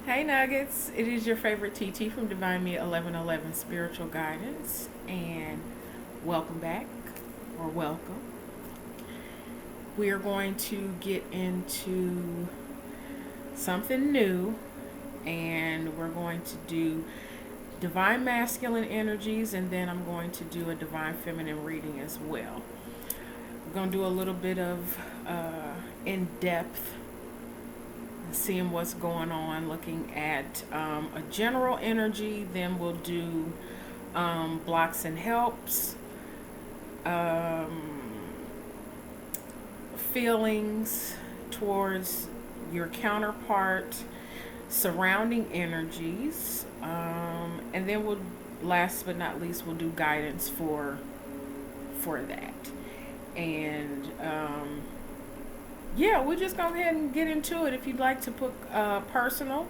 Hey Nuggets, it is your favorite TT from Divine Me 1111 Spiritual Guidance, and welcome back, or welcome. We are going to get into something new, and we're going to do Divine Masculine energies, and then I'm going to do a Divine Feminine reading as well. We're going to do a little bit of in-depth seeing what's going on, looking at a general energy, then we'll do blocks and helps, feelings towards your counterpart, surrounding energies, and then we'll, last but not least, we'll do guidance for that. And yeah, we'll just go ahead and get into it. If you'd like to put personal,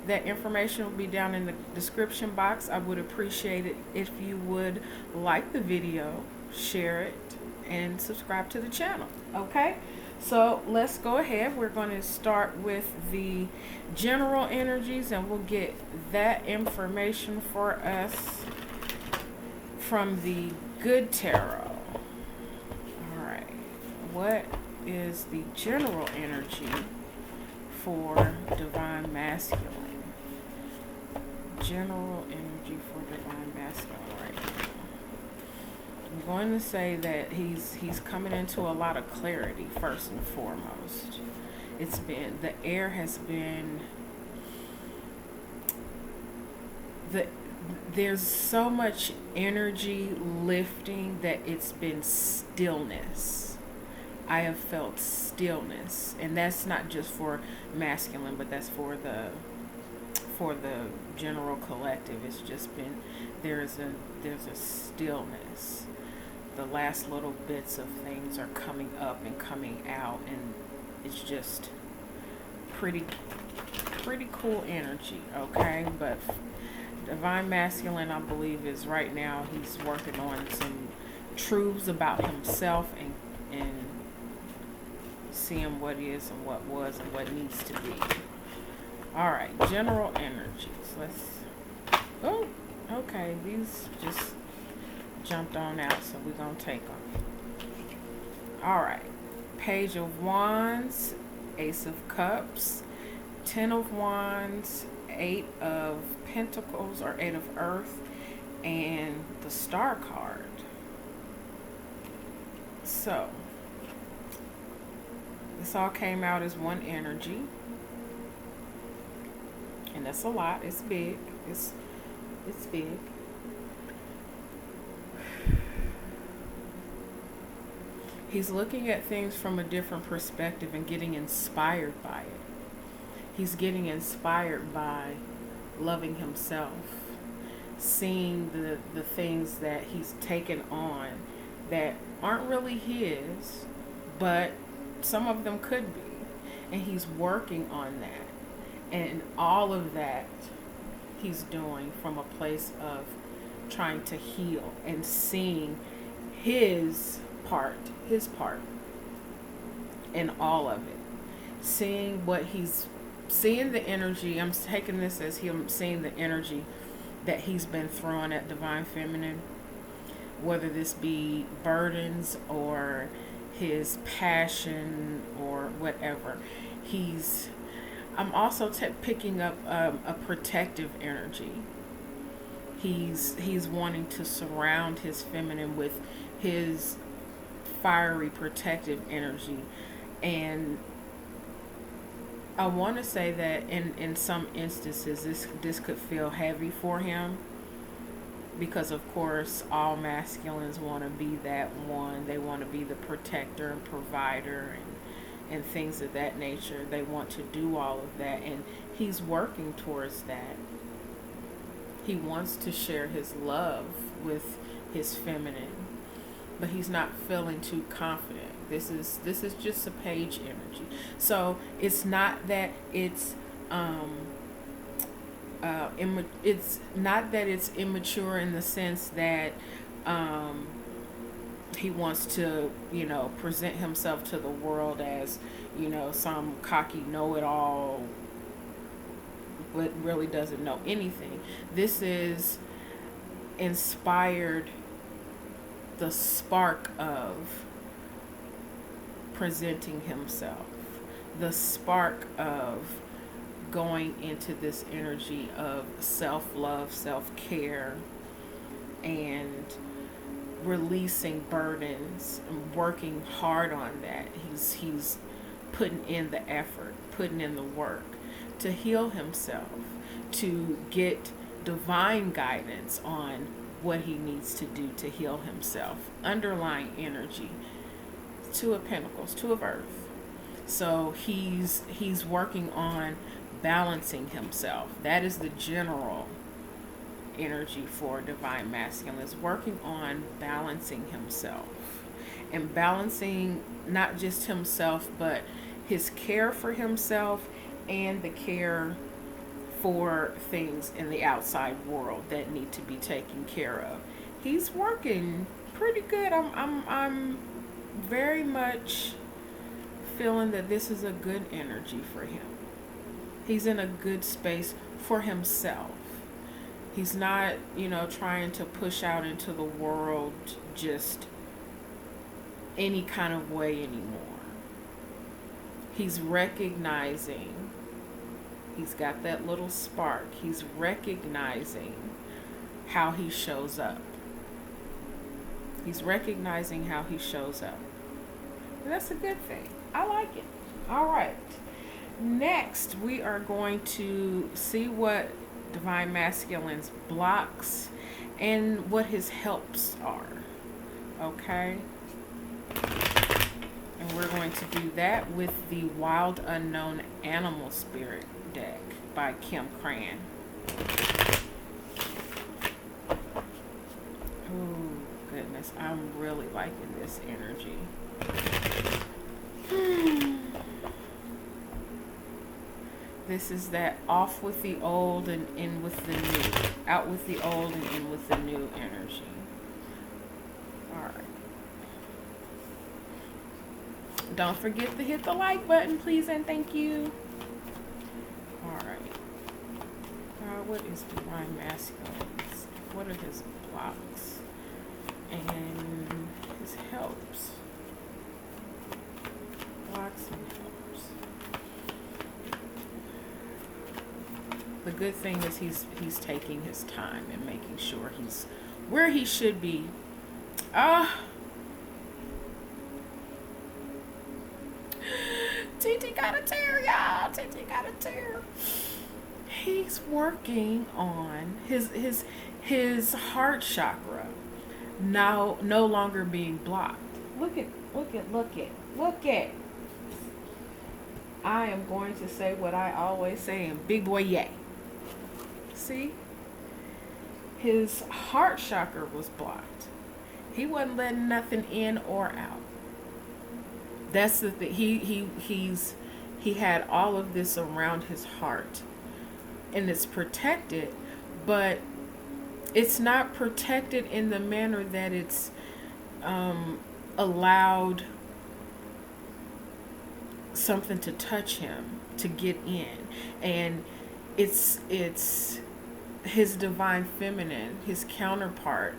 that information will be down in the description box. I would appreciate it if you would like the video, share it, and subscribe to the channel. Okay, so let's go ahead. We're going to start with the general energies, and we'll get that information for us from the Good Tarot. All right, what is the general energy for Divine Masculine? General energy for Divine Masculine right now. I'm going to say that he's coming into a lot of clarity first and foremost. It's been, the air has been, there's so much energy lifting that it's been stillness. I have felt stillness, and that's not just for masculine, but that's for the general collective. It's just been, there's a stillness. The last little bits of things are coming up and coming out, and it's just pretty cool energy. Okay, but Divine Masculine, I believe, is right now he's working on some truths about himself and seeing what is and what was and what needs to be. All right, general energies. Let's. Oh, okay. These just jumped on out, so we're gonna take them. All right. Page of Wands, Ace of Cups, Ten of Wands, Eight of Pentacles or Eight of Earth, and the Star card. So this all came out as one energy, and that's a lot. It's big. It's big. He's looking at things from a different perspective and getting inspired by it. He's getting inspired by loving himself, seeing the things that he's taken on that aren't really his, but some of them could be, and he's working on that. And all of that he's doing from a place of trying to heal and seeing his part in all of it. Seeing what he's seeing, the energy. I'm taking this as him seeing the energy that he's been throwing at Divine Feminine, whether this be burdens or his passion or whatever. I'm also picking up a protective energy. He's wanting to surround his feminine with his fiery protective energy. And I want to say that in some instances this could feel heavy for him, because of course all masculines want to be that one. They want to be the protector and provider and things of that nature. They want to do all of that, and he's working towards that. He wants to share his love with his feminine, but he's not feeling too confident. This is just a page energy. So it's not that it's not that it's immature in the sense that he wants to, present himself to the world as, some cocky know-it-all but really doesn't know anything. This is inspired the spark of presenting himself, the spark of going into this energy of self-love, self-care, and releasing burdens and working hard on that. He's putting in the effort, putting in the work to heal himself, to get divine guidance on what he needs to do to heal himself. Underlying energy, Two of Pentacles, Two of Earth. So he's working on balancing himself. That is the general energy for divine masculine, is working on balancing himself, and balancing not just himself, but his care for himself and the care for things in the outside world that need to be taken care of. He's working pretty good. I'm very much feeling that this is a good energy for him. He's in a good space for himself. He's not, trying to push out into the world just any kind of way anymore. He's recognizing, he's got that little spark. He's recognizing how he shows up. He's recognizing how he shows up. And that's a good thing. I like it. All right. Next, we are going to see what divine masculine's blocks and what his helps are. Okay? And we're going to do that with the Wild Unknown Animal Spirit deck by Kim Cran. Oh, goodness. I'm really liking this energy. This is that off with the old and in with the new. Out with the old and in with the new energy. Alright. Don't forget to hit the like button, please, and thank you. Alright. What is divine masculines? What are his blocks? And his helps. Blocks and helps. The good thing is he's taking his time and making sure he's where he should be. TT got a tear, y'all. TT got a tear. He's working on his heart chakra now no longer being blocked. Look at. I am going to say what I always say in big boy yay. See? His heart chakra was blocked. He wasn't letting nothing in or out. That's the thing. He had all of this around his heart. And it's protected, but it's not protected in the manner that it's allowed something to touch him, to get in. And it's his divine feminine, his counterpart,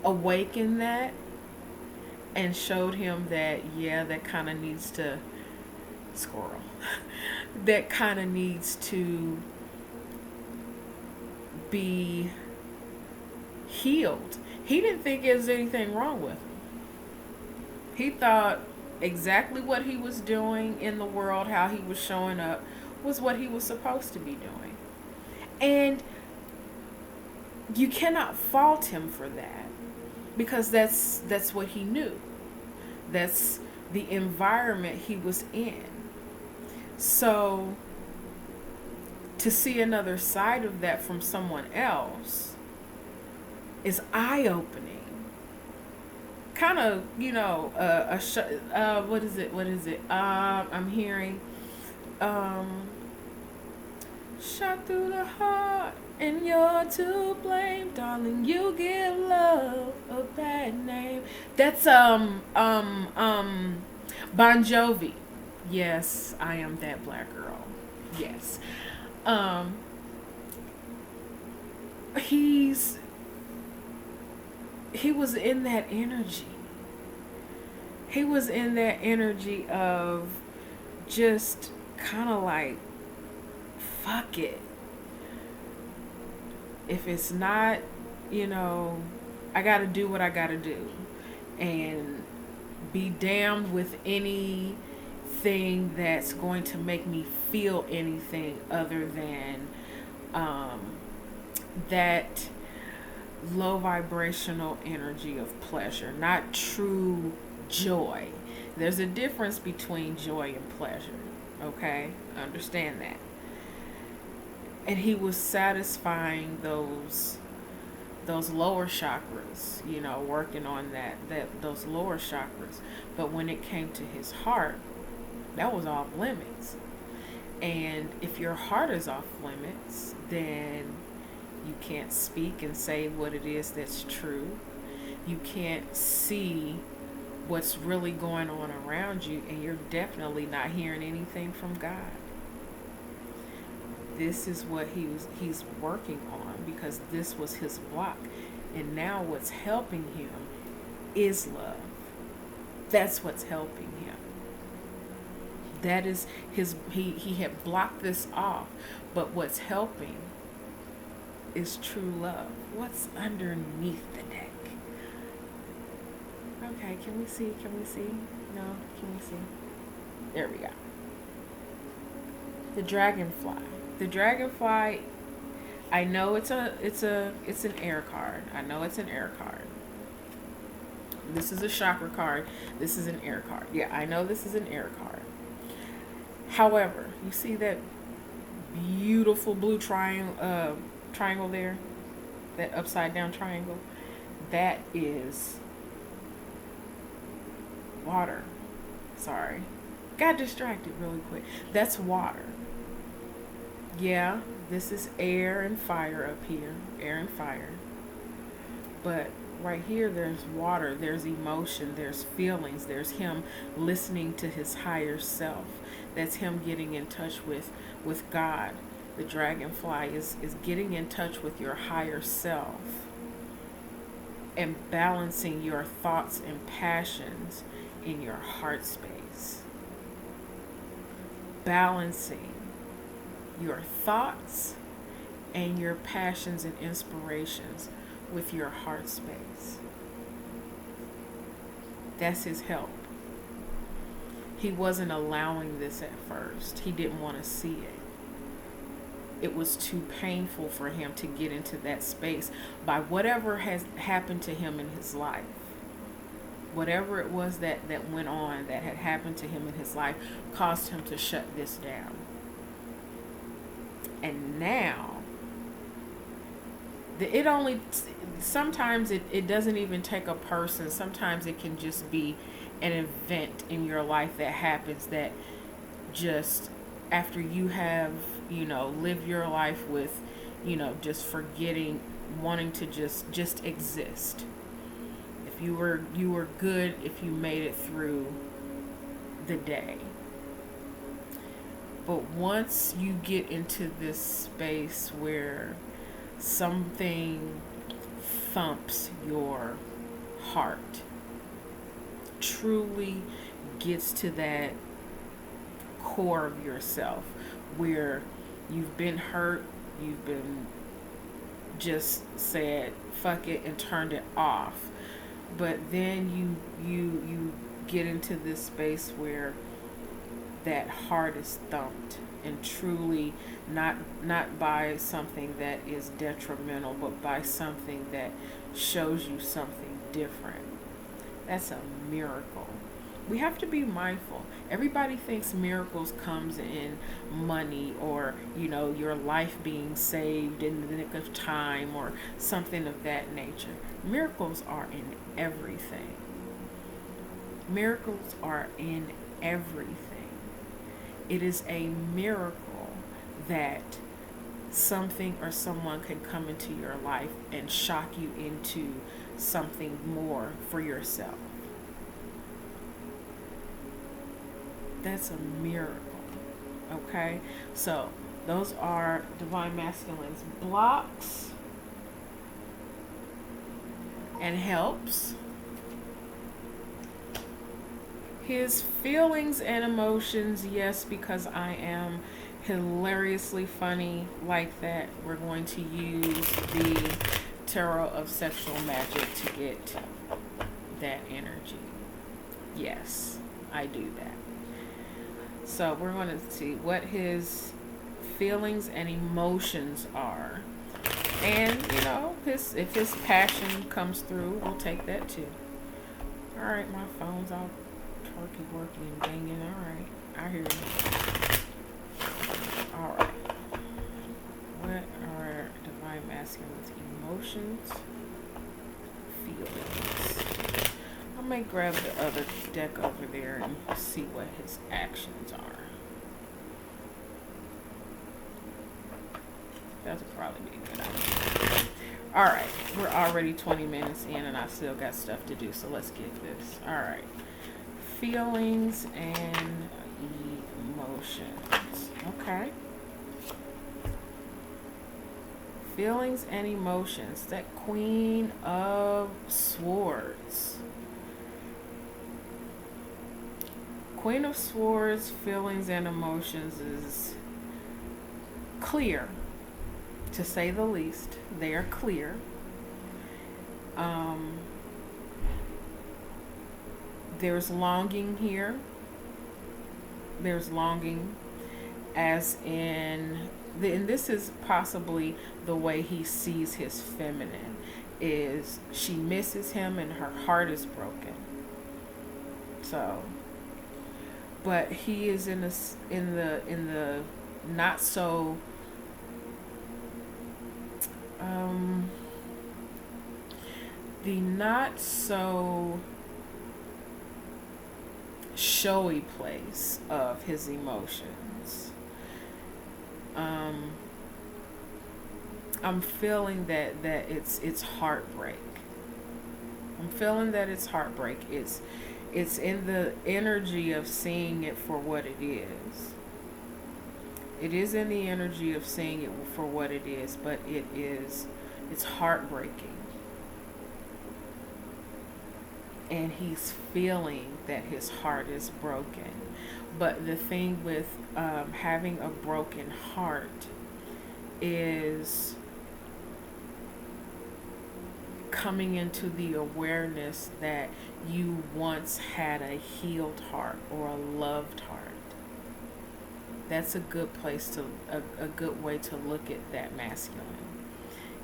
awakened that and showed him that, yeah, that kind of needs to squirrel. That kind of needs to be healed. He didn't think there was anything wrong with him. He thought exactly what he was doing in the world, how he was showing up, was what he was supposed to be doing. And you cannot fault him for that, because that's what he knew. That's the environment he was in. So to see another side of that from someone else is eye-opening. Kind of, what is it? I'm hearing, shot through the heart, and you're to blame, darling. You give love a bad name. That's Bon Jovi. Yes, I am that black girl. Yes. Um, he's he was in that energy. He was in that energy of just kind of like, fuck it. If it's not, you know, I got to do what I got to do, and be damned with anything that's going to make me feel anything other than um, that low vibrational energy of pleasure, not true joy. There's a difference between joy and pleasure. Okay? Understand that. And he was satisfying those lower chakras, you know, working on those lower chakras. But when it came to his heart, that was off limits. And if your heart is off limits, then you can't speak and say what it is that's true. You can't see what's really going on around you, and you're definitely not hearing anything from God. This is what he's working on, because this was his block. And now what's helping him is love. That's what's helping him. That is he had blocked this off, but what's helping is true love. What's underneath the deck? Okay, can we see? No, can we see? There we go. The dragonfly. The dragonfly, I know it's an air card. I know it's an air card. This is a chakra card. This is an air card. Yeah, I know this is an air card. However, you see that beautiful blue triangle there? That upside down triangle? That is water. Sorry. Got distracted really quick. That's water. Yeah, this is air and fire up here. Air and fire. But right here, there's water, there's emotion, there's feelings, there's him listening to his higher self. That's him getting in touch with God. The dragonfly is getting in touch with your higher self and balancing your thoughts and passions in your heart space. Balancing your thoughts and your passions and inspirations with your heart space. That's his help. He wasn't allowing this at first. He didn't want to see it. It was too painful for him to get into that space by whatever has happened to him in his life. Whatever it was that went on, that had happened to him in his life, caused him to shut this down. And now, sometimes it doesn't even take a person. Sometimes it can just be an event in your life that happens, that just after you have, lived your life with, just forgetting, wanting to just exist. If you were good if you made it through the day. But once you get into this space where something thumps your heart, truly gets to that core of yourself, where you've been hurt, you've been just said fuck it and turned it off, but then you get into this space where that heart is thumped, and truly not by something that is detrimental, but by something that shows you something different. That's a miracle. We have to be mindful. Everybody thinks miracles comes in money, or your life being saved in the nick of time, or something of that nature. Miracles are in everything. Miracles are in everything. It is a miracle that something or someone can come into your life and shock you into something more for yourself. That's a miracle. Okay, so those are Divine Masculine's blocks and helps. His feelings and emotions, yes, because I am hilariously funny like that. We're going to use the Tarot of Sexual Magic to get that energy. Yes, I do that. So we're going to see what his feelings and emotions are. And, if his passion comes through, we'll take that too. All right, my phone's all turkey working and banging. All right, I hear you. All right. What are Divine Masculine's emotions, feelings? I may grab the other deck over there and see what his actions are. That would probably be a good idea. All right, we're already 20 minutes in and I still got stuff to do, so let's get this. All right, feelings and emotions. Okay. Feelings and emotions. That Queen of Swords. Queen of Swords, feelings and emotions is clear, to say the least. They are clear. There's longing here. There's longing as in, and this is possibly the way he sees his feminine, is she misses him and her heart is broken. So, but he is in the not so the not so showy place of his emotions. I'm feeling that it's heartbreak. I'm feeling that it's heartbreak. It's in the energy of seeing it for what it is. It is in the energy of seeing it for what it is, but it's heartbreaking. And he's feeling that his heart is broken. But the thing with having a broken heart is coming into the awareness that you once had a healed heart or a loved heart. That's a good place to, a good way to look at that masculine,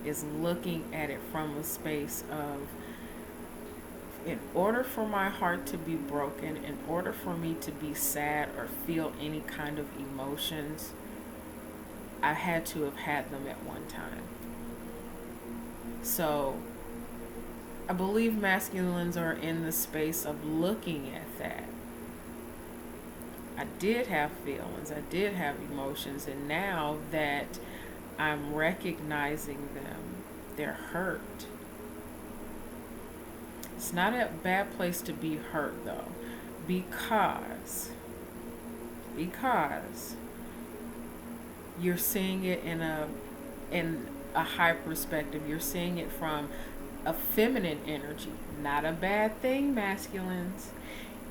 is looking at it from a space of, in order for my heart to be broken, in order for me to be sad or feel any kind of emotions, I had to have had them at one time. So I believe masculines are in the space of looking at that. I did have feelings, I did have emotions, and now that I'm recognizing them, they're hurt. It's not a bad place to be hurt though, because you're seeing it in a high perspective. You're seeing it from a feminine energy, not a bad thing, masculines.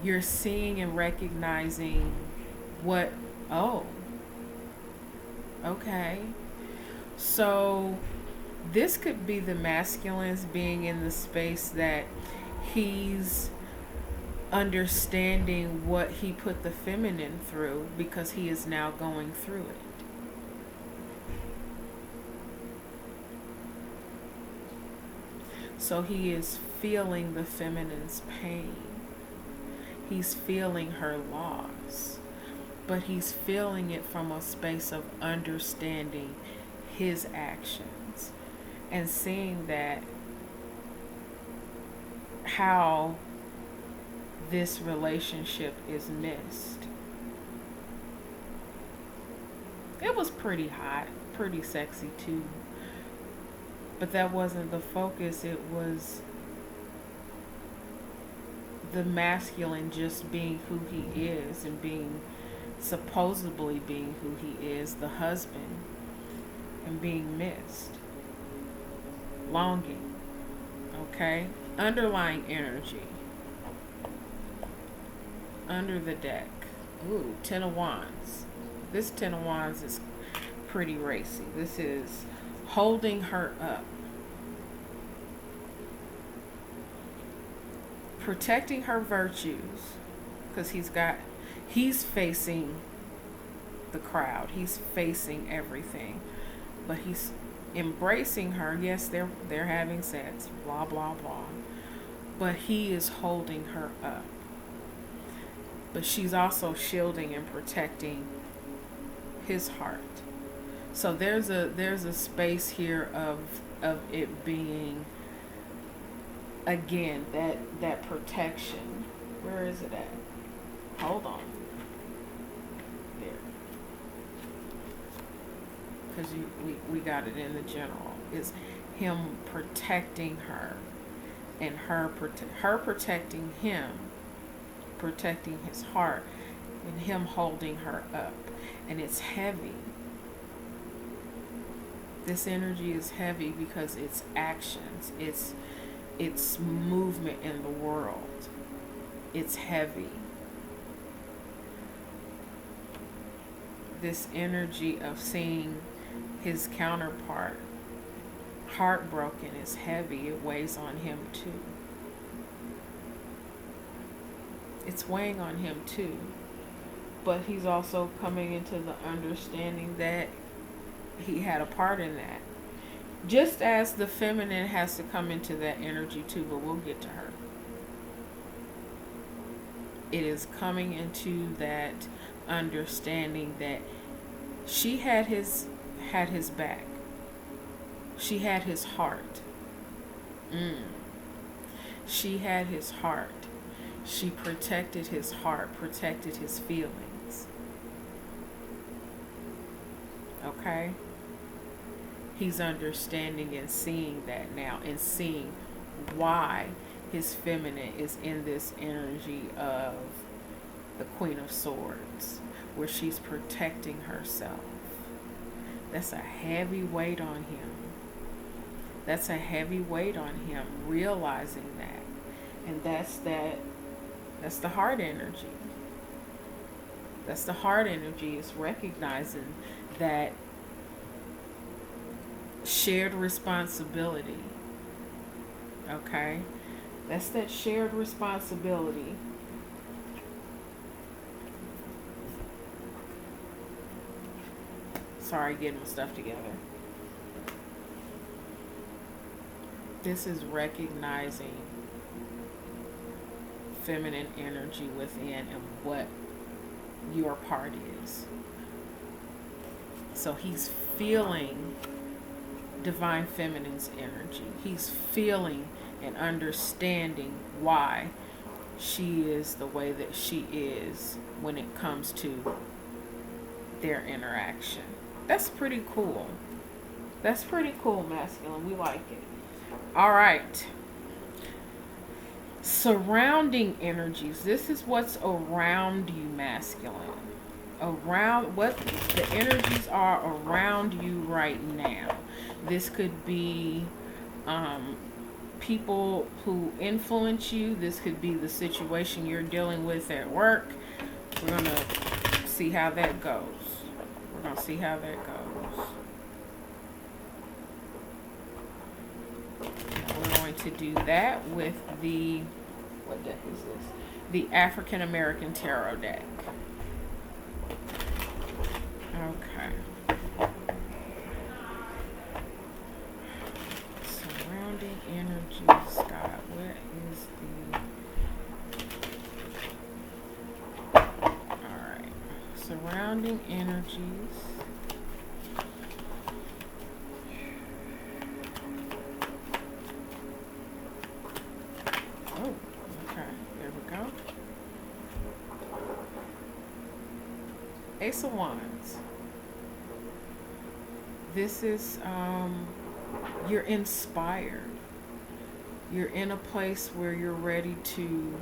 You're seeing and recognizing what, oh, okay. So this could be the masculines being in the space that he's understanding what he put the feminine through, because he is now going through it. So he is feeling the feminine's pain. He's feeling her loss, but he's feeling it from a space of understanding his actions and seeing that how this relationship is missed. It was pretty hot, pretty sexy too, but that wasn't the focus. It was the masculine just being who he is and being supposedly being who he is, the husband, and being missed. Longing. Okay? Underlying energy. Under the deck. Ooh, Ten of Wands. This Ten of Wands is pretty racy. This is holding her up. Protecting her virtues. Because he's facing the crowd. He's facing everything. But he's embracing her. Yes, they're having sex. Blah, blah, blah. But he is holding her up. But she's also shielding and protecting his heart. So there's a space here of it being, again, that protection. Where is it at? Hold on. There. Because we got it in the general. It's him protecting her, and her protecting him, protecting his heart, and him holding her up. And it's heavy. This energy is heavy because it's actions. It's movement in the world. It's heavy. This energy of seeing his counterpart heartbroken is heavy. It weighs on him too. It's weighing on him too. But he's also coming into the understanding that he had a part in that. Just as the feminine has to come into that energy too, but we'll get to her. It is coming into that understanding that she had his back. She had his heart. She had his heart. She protected his heart, protected his feelings. Okay? He's understanding and seeing that now, and seeing why his feminine is in this energy of the Queen of Swords, where she's protecting herself. That's a heavy weight on him. That's a heavy weight on him, realizing that. And that's the heart energy. That's the heart energy, is recognizing that shared responsibility. Okay? That's that shared responsibility. Sorry, getting my stuff together. This is recognizing feminine energy within and what your part is. So he's feeling divine feminine's energy. He's feeling and understanding why she is the way that she is when it comes to their interaction. That's pretty cool. That's pretty cool, masculine. We like it. All right. Surrounding energies. This is what's around you, masculine. Around what the energies are around you right now. This could be people who influence you. This could be the situation you're dealing with at work. We're going to see how that goes. We're going to see how that goes. We're going to do that with the, what deck is this? The African American Tarot deck. Okay. Surrounding energies, God. Where is the... Alright. Surrounding energies. Oh, okay. There we go. Ace of Wands. This is, you're inspired. You're in a place where you're ready to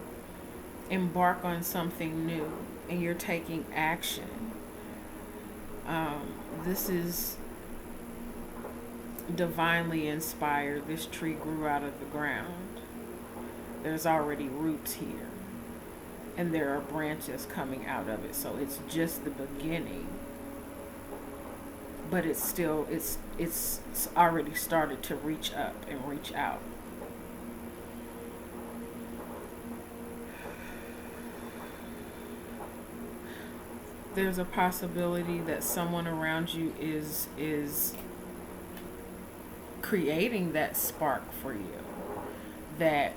embark on something new. and you're taking action. This is divinely inspired. This tree grew out of the ground. There's already roots here, and there are branches coming out of it. So it's just the beginning, but it's still it's already started to reach up and reach out. There's a possibility that someone around you is creating that spark for you, that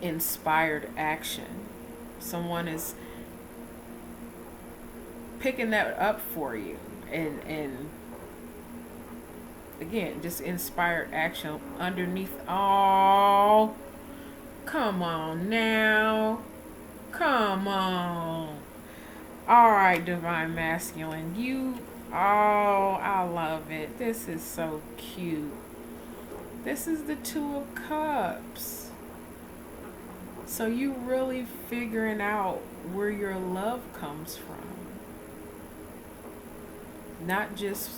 inspired action. Someone is picking that up for you, and again, just inspired action underneath. Oh, come on now, come on. All right, divine masculine, I love it. This is so cute. This is the Two of Cups. So you really figuring out where your love comes from. Not just,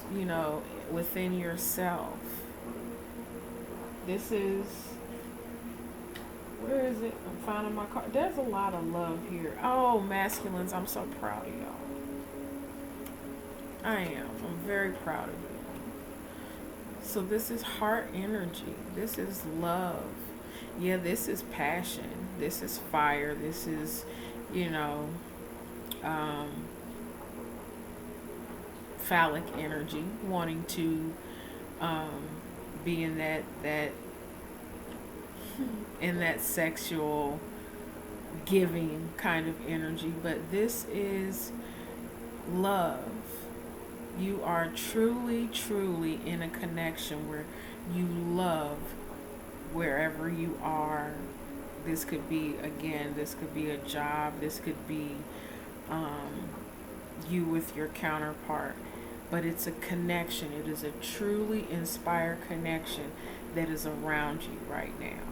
within yourself. This is, where is it? I'm finding my card. There's a lot of love here. Oh, masculines, I'm so proud of y'all. I am. I'm very proud of you. So this is heart energy. This is love. Yeah, this is passion. This is fire. This is, phallic energy, wanting to be in that sexual giving kind of energy. But this is love. You are truly, truly in a connection where you love wherever you are. This could be, again, this could be a job. This could be you with your counterpart. But it's a connection. It is a truly inspired connection that is around you right now.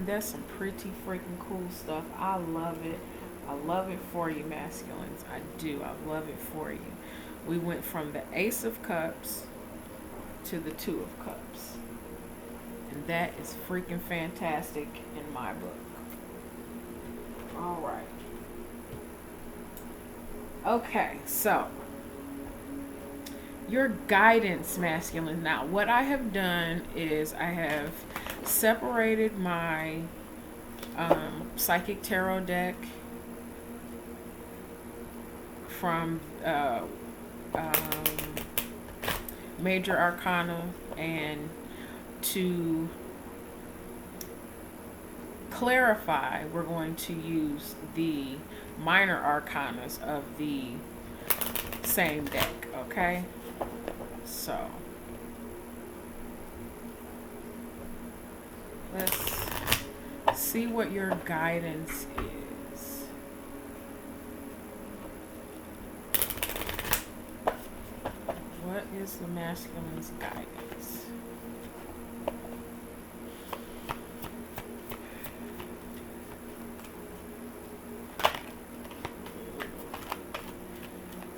That's some pretty freaking cool stuff. I love it. I love it for you, masculines. I do. I love it for you. We went from the Ace of Cups to the Two of Cups. And that is freaking fantastic in my book. All right. Okay, so your guidance, masculine. Now, what I have done is I have separated my psychic tarot deck from major arcana, and to clarify, we're going to use the minor arcanas of the same deck, okay? So let's see what your guidance is. What is the masculine's guidance?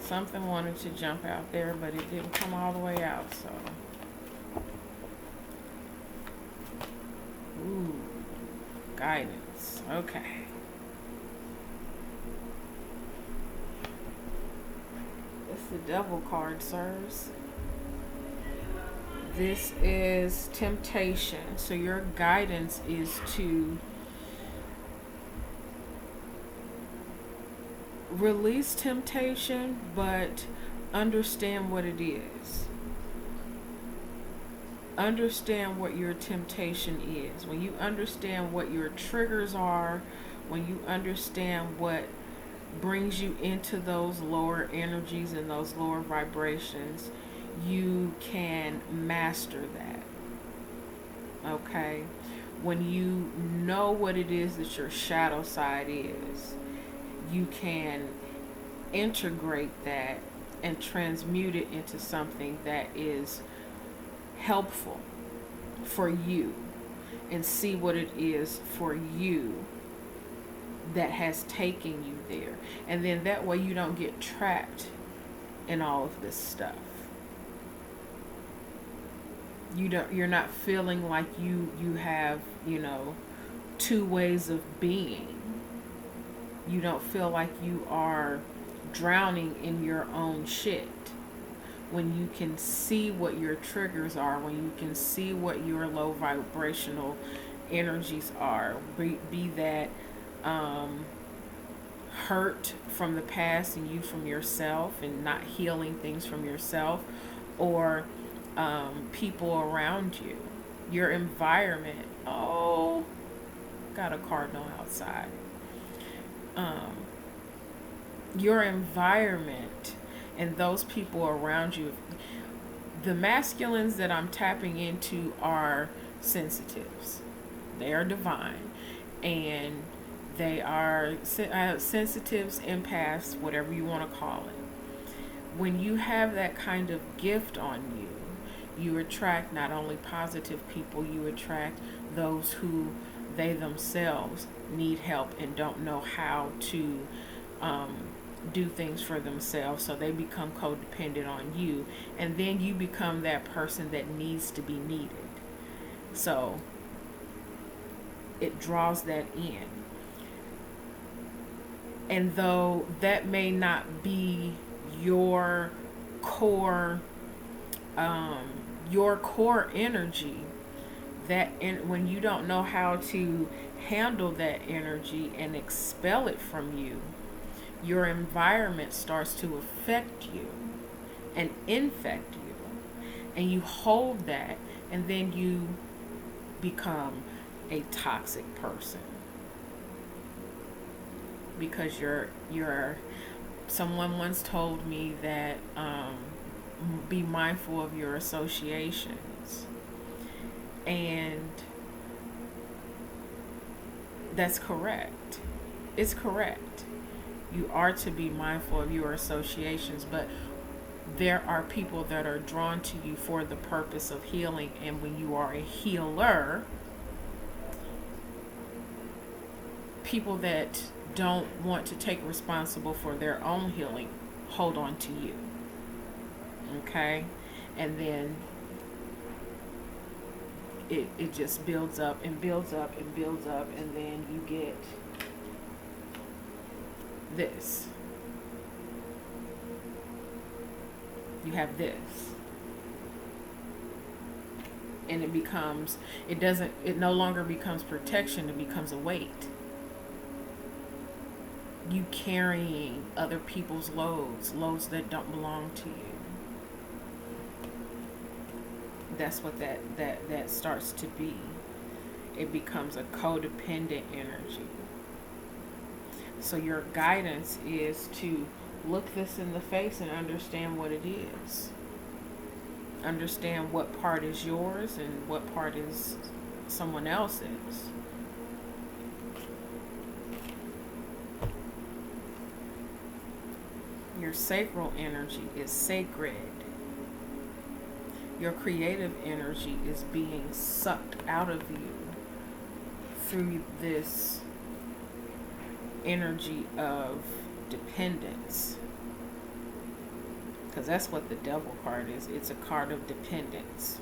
Something wanted to jump out there, but it didn't come all the way out, so. Ooh, guidance. Okay. It's the Devil card, sirs. This is temptation. So your guidance is to release temptation, but understand what it is. Understand what your temptation is. When you understand what your triggers are, when you understand what brings you into those lower energies and those lower vibrations, you can master that. Okay? When you know what it is that your shadow side is, you can integrate that and transmute it into something that is helpful for you, and see what it is for you that has taken you there. And then that way you don't get trapped in all of this stuff. You're not feeling like you have, two ways of being. You don't feel like you are drowning in your own shit. When you can see what your triggers are, when you can see what your low vibrational energies are, be that hurt from the past and you from yourself and not healing things from yourself, or people around you, your environment. Oh, got a cardinal outside. Your environment and those people around you. The masculines that I'm tapping into are sensitives. They are divine, and they are sensitives, empaths, whatever you want to call it. When you have that kind of gift on you, you attract not only positive people, you attract those who they themselves need help and don't know how to do things for themselves, so they become codependent on you, and then you become that person that needs to be needed. So it draws that in. And though that may not be your core energy, when you don't know how to handle that energy and expel it from you, your environment starts to affect you and infect you, and you hold that, and then you become a toxic person because you're someone once told me that be mindful of your associations, and that's correct. It's correct. You are to be mindful of your associations, but there are people that are drawn to you for the purpose of healing, and when you are a healer, people that don't want to take responsible for their own healing hold on to you. Okay? And then it just builds up and builds up and builds up, and then you get this. You have this. And it no longer becomes protection, it becomes a weight. You carrying other people's loads that don't belong to you. That's what that starts to be. It becomes a codependent energy. So your guidance is to look this in the face and understand what it is. Understand what part is yours and what part is someone else's. Your sacral energy is sacred. Your creative energy is being sucked out of you through this energy of dependence, because that's what the devil card is. It's a card of dependence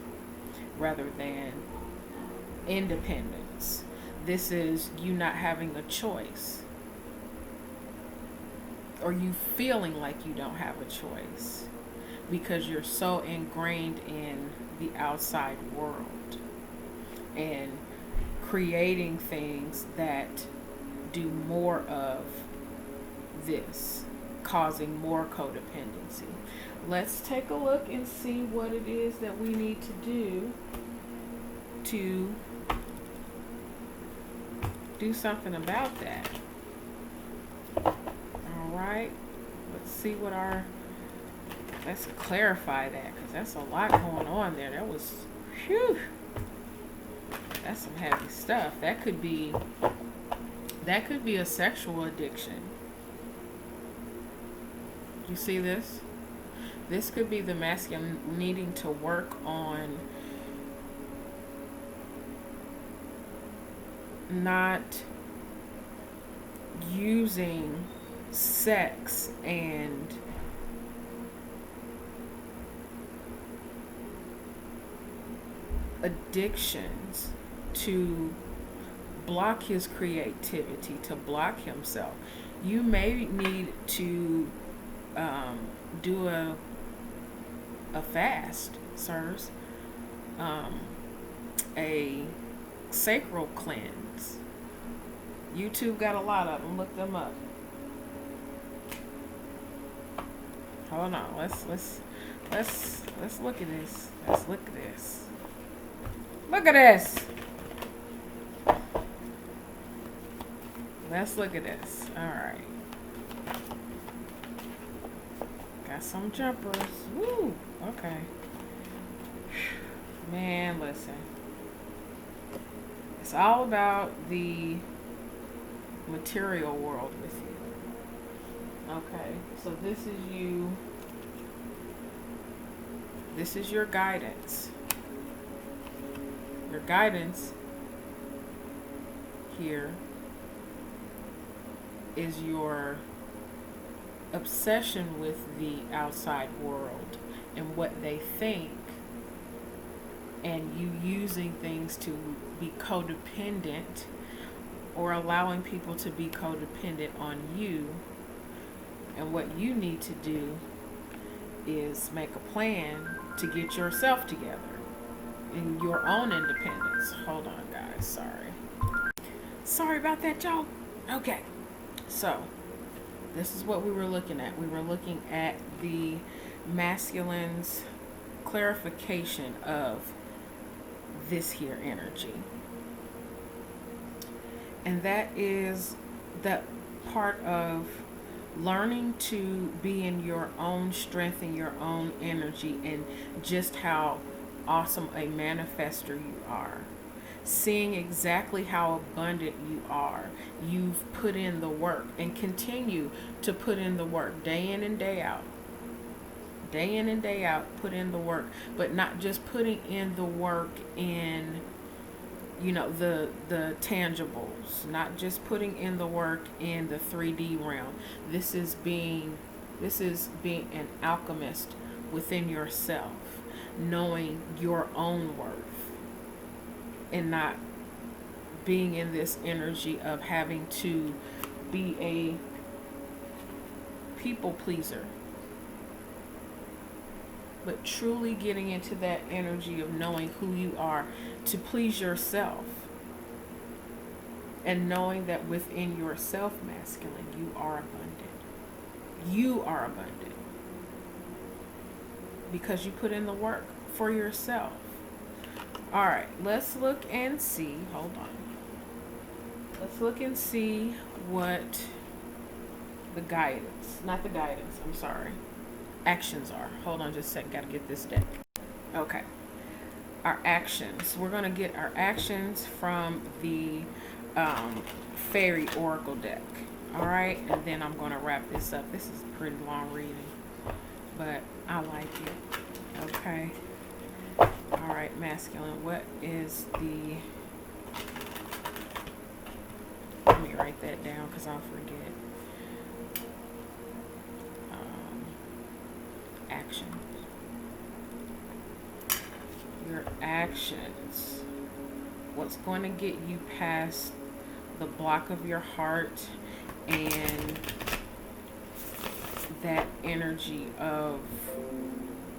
rather than independence. This is you not having a choice, or you feeling like you don't have a choice because you're so ingrained in the outside world and creating things that do more of this, causing more codependency. Let's take a look and see what it is that we need to do something about that. All right, let's clarify that, because that's a lot going on there. That's some heavy stuff. That could be a sexual addiction. You see this? This could be the masculine needing to work on not using sex and addictions to block his creativity, to block himself. You may need to do a fast, sirs, a sacral cleanse. YouTube got a lot of them. Look them up. Hold on. Let's look at this. Let's look at this. Look at this. Let's look at this. All right. Got some jumpers. Woo. Okay. Man, listen. It's all about the material world with you. Okay. So this is you. This is your guidance. Your guidance here is your obsession with the outside world and what they think, and you using things to be codependent or allowing people to be codependent on you. And what you need to do is make a plan to get yourself together in your own independence. Hold on, guys. Sorry about that, y'all. Okay. So, this is what we were looking at. We were looking at the masculine's clarification of this here energy. And that is that part of learning to be in your own strength and your own energy, and just how awesome a manifester you are. Seeing exactly how abundant you are. You've put in the work and continue to put in the work day in and day out. Day in and day out, put in the work. But not just putting in the work in, the tangibles. Not just putting in the work in the 3D realm. This is being an alchemist within yourself. Knowing your own worth. And not being in this energy of having to be a people pleaser, but truly getting into that energy of knowing who you are to please yourself, and knowing that within yourself, masculine, you are abundant. You are abundant because you put in the work for yourself. All right, let's look and see. Hold on. Let's look and see what the guidance, not the guidance, I'm sorry, actions are. Hold on just a second. Got to get this deck. Okay. Our actions. We're going to get our actions from the Fairy Oracle deck. All right. And then I'm going to wrap this up. This is a pretty long reading, but I like it. Okay. All right, masculine, what is the, let me write that down because I'll forget. Actions. Your actions. What's going to get you past the block of your heart and that energy of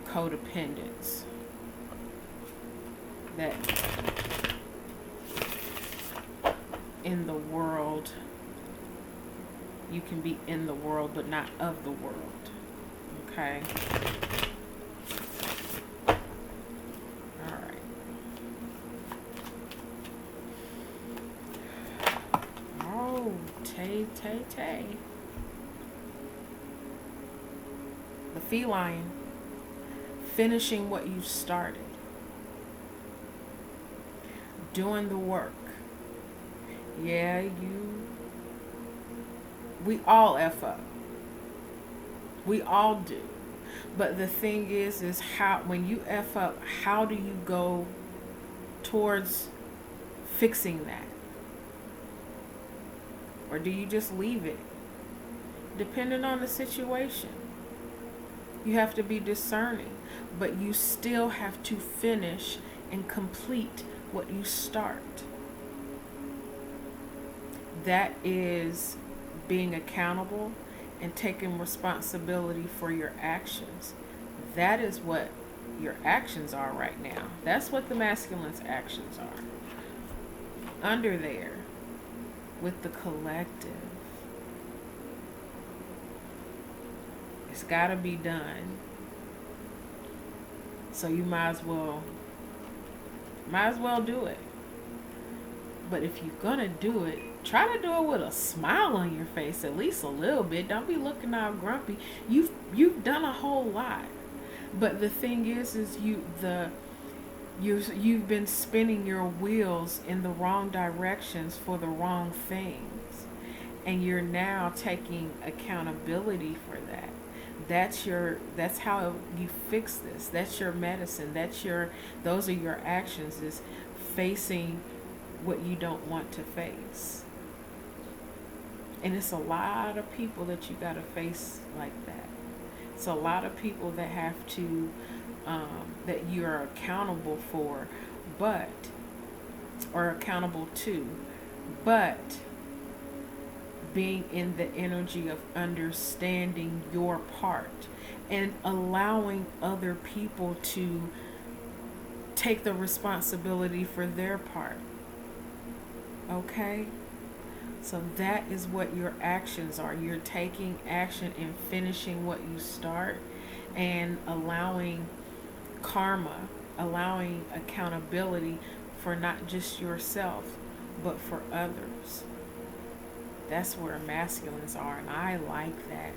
codependence. That in the world, you can be in the world, but not of the world. Okay? Alright. Oh, Tay. The feline. Finishing what you started. Doing the work. Yeah, we all F up. We all do. But the thing is how, when you F up, how do you go towards fixing that? Or do you just leave it? Depending on the situation. You have to be discerning, but you still have to finish and complete what you start. That is being accountable and taking responsibility for your actions. That is what your actions are right now. That's what the masculine's actions are. Under there, with the collective, it's got to be done. So you might as well do it. But if you're gonna do it, try to do it with a smile on your face, at least a little bit. Don't be looking all grumpy. You've done a whole lot. But the thing is you've been spinning your wheels in the wrong directions for the wrong things. And you're now taking accountability for that. That's how you fix this. That's your medicine. Those are your actions, is facing what you don't want to face. And it's a lot of people that you got to face like that. It's a lot of people that have to, that you're accountable for, or accountable to, but being in the energy of understanding your part and allowing other people to take the responsibility for their part. Okay? So that is what your actions are. You're taking action and finishing what you start, and allowing karma, allowing accountability for not just yourself, but for others. That's where masculines are, and I like that.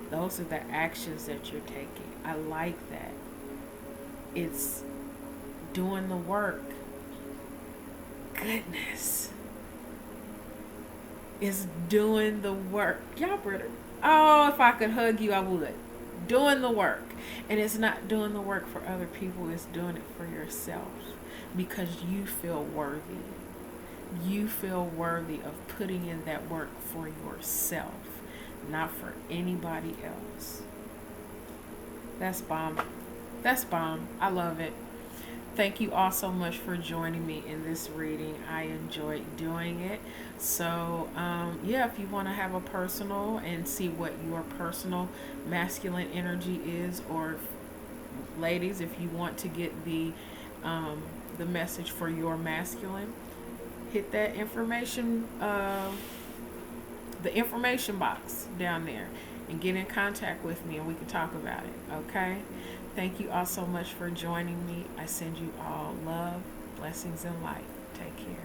Those are the actions that you're taking. I like that. It's doing the work. Goodness. It's doing the work. Y'all better. Oh, if I could hug you, I would. Doing the work. And it's not doing the work for other people. It's doing it for yourself. Because you feel worthy. You feel worthy of putting in that work for yourself. Not for anybody else. That's bomb. That's bomb. I love it. Thank you all so much for joining me in this reading. I enjoyed doing it. So, if you want to have a personal and see what your personal masculine energy is, or ladies, if you want to get the message for your masculine, hit that information, the information box down there, and get in contact with me, and we can talk about it. Okay? Thank you all so much for joining me. I send you all love, blessings, and light. Take care.